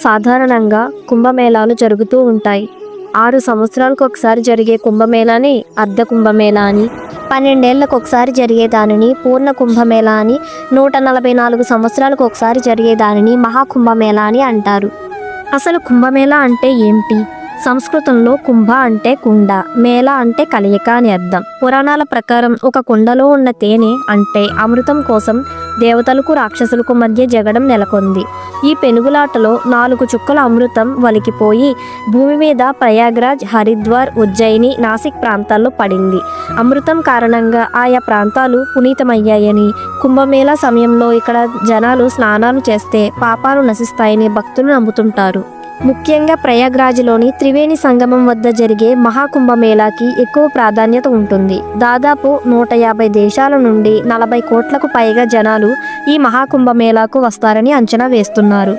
సాధారణంగా కుంభమేళాలు జరుగుతూ ఉంటాయి. 6 సంవత్సరాలకు ఒకసారి జరిగే కుంభమేళాని అర్ధ కుంభమేళా అని, 12 ఏళ్లకు ఒకసారి జరిగే దానిని పూర్ణ కుంభమేళా అని, 144 సంవత్సరాలకు ఒకసారి జరిగే దానిని మహాకుంభమేళా అని అంటారు. అసలు కుంభమేళా అంటే ఏమిటి? సంస్కృతంలో కుంభ అంటే కుండ, మేళ అంటే కలయిక అని అర్థం. పురాణాల ప్రకారం ఒక కుండలో ఉన్న తేనె అంటే అమృతం కోసం దేవతలకు రాక్షసులకు మధ్య జగడం నెలకొంది. ఈ పెనుగులాటలో 4 చుక్కల అమృతం వలికిపోయి భూమి మీద ప్రయాగ్రాజ్, హరిద్వార్, ఉజ్జయిని, నాసిక్ ప్రాంతాల్లో పడింది. అమృతం కారణంగా ఆయా ప్రాంతాలు పునీతమయ్యాయని, కుంభమేళా సమయంలో ఇక్కడ జనాలు స్నానాలు చేస్తే పాపాలు నశిస్తాయని భక్తులు నమ్ముతుంటారు. ముఖ్యంగా ప్రయాగ్రాజ్లోని త్రివేణి సంగమం వద్ద జరిగే మహాకుంభమేళాకి ఎక్కువ ప్రాధాన్యత ఉంటుంది. దాదాపు 150 దేశాల నుండి 40 కోట్లకు పైగా జనాలు ఈ మహాకుంభమేళాకు వస్తారని అంచనా వేస్తున్నారు.